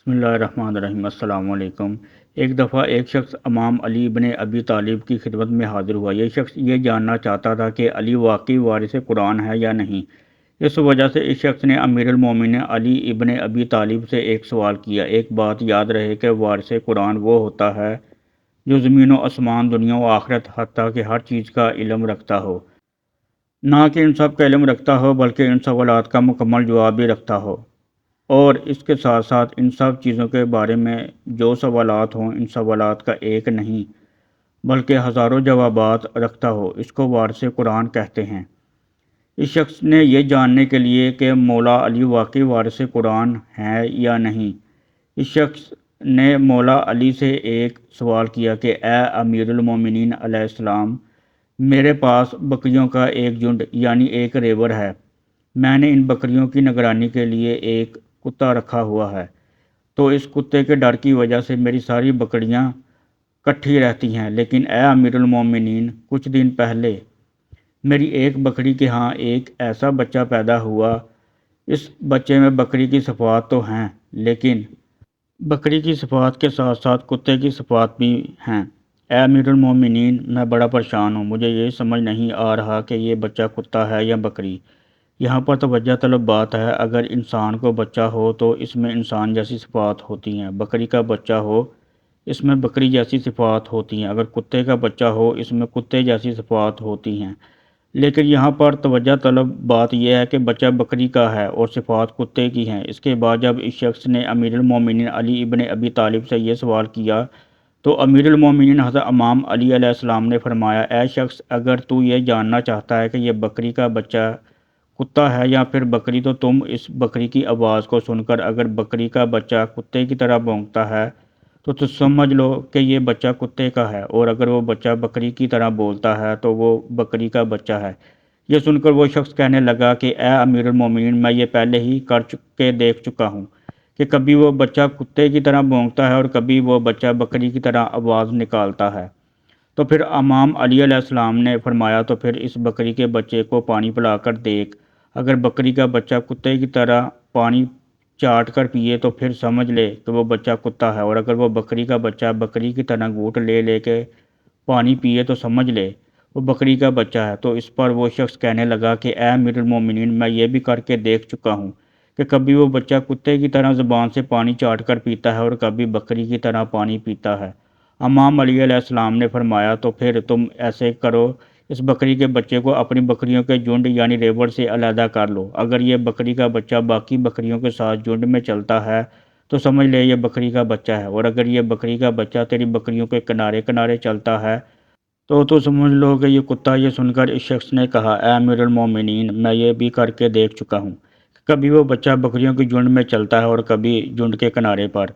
بسم اللہ الرحمن الرحیم۔ السلام علیکم۔ ایک دفعہ ایک شخص امام علی ابن ابی طالب کی خدمت میں حاضر ہوا۔ یہ شخص یہ جاننا چاہتا تھا کہ علی واقعی وارث قرآن ہے یا نہیں۔ اس وجہ سے اس شخص نے امیر المومنین علی ابن ابی طالب سے ایک سوال کیا۔ ایک بات یاد رہے کہ وارث قرآن وہ ہوتا ہے جو زمین و آسمان، دنیا و آخرت، حتیٰ کہ ہر چیز کا علم رکھتا ہو۔ نہ کہ ان سب کا علم رکھتا ہو بلکہ ان سوالات کا مکمل جواب بھی رکھتا ہو، اور اس کے ساتھ ساتھ ان سب چیزوں کے بارے میں جو سوالات ہوں ان سوالات کا ایک نہیں بلکہ ہزاروں جوابات رکھتا ہو۔ اس کو وارث قرآن کہتے ہیں۔ اس شخص نے یہ جاننے کے لیے کہ مولا علی واقعی وارث قرآن ہیں یا نہیں، اس شخص نے مولا علی سے ایک سوال کیا کہ اے امیر المومنین علیہ السلام، میرے پاس بکریوں کا ایک جھنڈ یعنی ایک ریوڑ ہے۔ میں نے ان بکریوں کی نگرانی کے لیے ایک کتا رکھا ہوا ہے، تو اس کتے کے ڈر کی وجہ سے میری ساری بکریاں کٹھی رہتی ہیں، لیکن اے امیر المومنین، کچھ دن پہلے میری ایک بکری کے ہاں ایک ایسا بچہ پیدا ہوا۔ اس بچے میں بکری کی صفات تو ہیں، لیکن بکری کی صفات کے ساتھ ساتھ کتے کی صفات بھی ہیں۔ اے امیر المومنین، میں بڑا پریشان ہوں، مجھے یہ سمجھ نہیں آ رہا کہ یہ بچہ کتا ہے یا بکری۔ یہاں پر توجہ طلب بات ہے، اگر انسان کو بچہ ہو تو اس میں انسان جیسی صفات ہوتی ہیں، بکری کا بچہ ہو اس میں بکری جیسی صفات ہوتی ہیں، اگر کتے کا بچہ ہو اس میں کتے جیسی صفات ہوتی ہیں۔ لیکن یہاں پر توجہ طلب بات یہ ہے کہ بچہ بکری کا ہے اور صفات کتے کی ہیں۔ اس کے بعد جب اس شخص نے امیر المومنین علی ابن ابی طالب سے یہ سوال کیا تو امیر المومنین حضرت امام علی علیہ السلام نے فرمایا، اے شخص، اگر تو یہ جاننا چاہتا ہے کہ یہ بکری کا بچہ کتا ہے یا پھر بکری، تو تم اس بکری کی آواز کو سن کر اگر بکری کا بچہ کتے کی طرح بھونکتا ہے تو سمجھ لو کہ یہ بچہ کتے کا ہے، اور اگر وہ بچہ بکری کی طرح بولتا ہے تو وہ بکری کا بچہ ہے۔ یہ سن کر وہ شخص کہنے لگا کہ اے امیر المومنین، میں یہ پہلے ہی کے دیکھ چکا ہوں کہ کبھی وہ بچہ کتے کی طرح بھونکتا ہے اور کبھی وہ بچہ بکری کی طرح آواز نکالتا ہے۔ تو پھر امام علی علیہ السلام نے فرمایا، تو پھر اس بکری کے بچے کو پانی پلا کر دیکھ، اگر بکری کا بچہ کتے کی طرح پانی چاٹ کر پیے تو پھر سمجھ لے کہ وہ بچہ کتا ہے، اور اگر وہ بکری کا بچہ بکری کی طرح گھونٹ لے لے کے پانی پیے تو سمجھ لے وہ بکری کا بچہ ہے۔ تو اس پر وہ شخص کہنے لگا کہ اے امیر المومنین، میں یہ بھی کر کے دیکھ چکا ہوں کہ کبھی وہ بچہ کتے کی طرح زبان سے پانی چاٹ کر پیتا ہے اور کبھی بکری کی طرح پانی پیتا ہے۔ امام علی علیہ السلام نے فرمایا، تو پھر تم ایسے کرو، اس بکری کے بچے کو اپنی بکریوں کے جھنڈ یعنی ریوڑ سے علیحدہ کر لو۔ اگر یہ بکری کا بچہ باقی بکریوں کے ساتھ جھنڈ میں چلتا ہے تو سمجھ لے یہ بکری کا بچہ ہے، اور اگر یہ بکری کا بچہ تیری بکریوں کے کنارے کنارے چلتا ہے تو سمجھ لو کہ یہ کتا۔ یہ سن کر اس شخص نے کہا، اے امیر المومنین، میں یہ بھی کر کے دیکھ چکا ہوں کہ کبھی وہ بچہ بکریوں کی جھنڈ میں چلتا ہے اور کبھی جھنڈ کے کنارے پر۔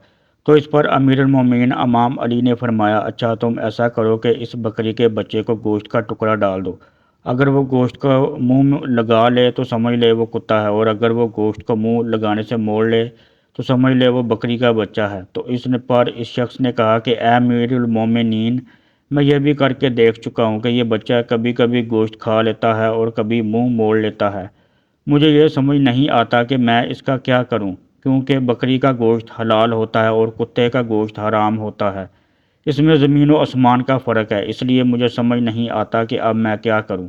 تو اس پر امیر المومنین امام علی نے فرمایا، اچھا، تم ایسا کرو کہ اس بکری کے بچے کو گوشت کا ٹکڑا ڈال دو، اگر وہ گوشت کو منہ میں لگا لے تو سمجھ لے وہ کتا ہے، اور اگر وہ گوشت کو منہ لگانے سے موڑ لے تو سمجھ لے وہ بکری کا بچہ ہے۔ تو اس پر اس شخص نے کہا کہ اے امیر المومنین، میں یہ بھی کر کے دیکھ چکا ہوں کہ یہ بچہ کبھی کبھی گوشت کھا لیتا ہے اور کبھی منہ موڑ لیتا ہے۔ مجھے یہ سمجھ نہیں آتا کہ میں اس کا کیا کروں، کیونکہ بکری کا گوشت حلال ہوتا ہے اور کتے کا گوشت حرام ہوتا ہے، اس میں زمین و آسمان کا فرق ہے، اس لیے مجھے سمجھ نہیں آتا کہ اب میں کیا کروں۔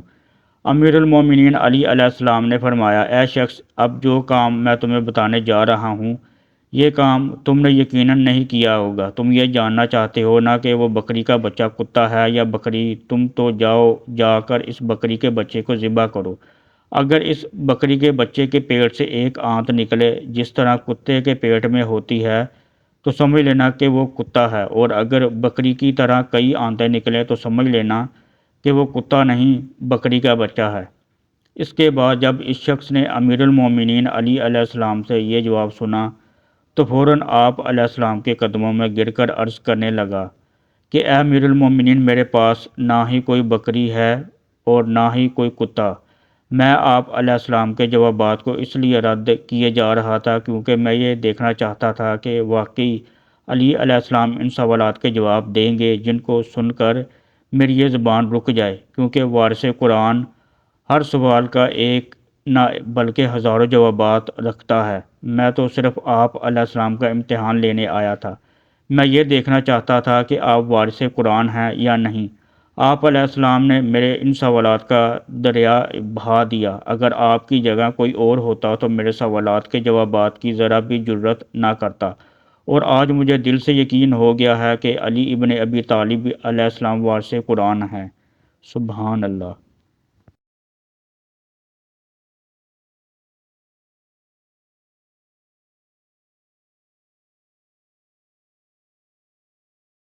امیر المومنین علی علیہ السلام نے فرمایا، اے شخص، اب جو کام میں تمہیں بتانے جا رہا ہوں یہ کام تم نے یقیناً نہیں کیا ہوگا۔ تم یہ جاننا چاہتے ہو نا کہ وہ بکری کا بچہ کتا ہے یا بکری، تم تو جاؤ، جا کر اس بکری کے بچے کو ذبح کرو۔ اگر اس بکری کے بچے کے پیٹ سے ایک آنت نکلے جس طرح کتے کے پیٹ میں ہوتی ہے تو سمجھ لینا کہ وہ کتا ہے، اور اگر بکری کی طرح کئی آنتیں نکلیں تو سمجھ لینا کہ وہ کتا نہیں بکری کا بچہ ہے۔ اس کے بعد جب اس شخص نے امیر المومنین علی علیہ السلام سے یہ جواب سنا تو فوراً آپ علیہ السلام کے قدموں میں گر کر عرض کرنے لگا کہ اے امیر المومنین، میرے پاس نہ ہی کوئی بکری ہے اور نہ ہی کوئی کتا۔ میں آپ علیہ السلام کے جوابات کو اس لیے رد کیے جا رہا تھا کیونکہ میں یہ دیکھنا چاہتا تھا کہ واقعی علی علیہ السلام ان سوالات کے جواب دیں گے جن کو سن کر میری یہ زبان رک جائے، کیونکہ وارث قرآن ہر سوال کا ایک نہ بلکہ ہزاروں جوابات رکھتا ہے۔ میں تو صرف آپ علیہ السلام کا امتحان لینے آیا تھا۔ میں یہ دیکھنا چاہتا تھا کہ آپ وارث قرآن ہیں یا نہیں۔ آپ علیہ السلام نے میرے ان سوالات کا دریا بہا دیا۔ اگر آپ کی جگہ کوئی اور ہوتا تو میرے سوالات کے جوابات کی ذرا بھی جرات نہ کرتا، اور آج مجھے دل سے یقین ہو گیا ہے کہ علی ابن ابی طالب علیہ السلام وارث قرآن ہیں۔ سبحان اللہ۔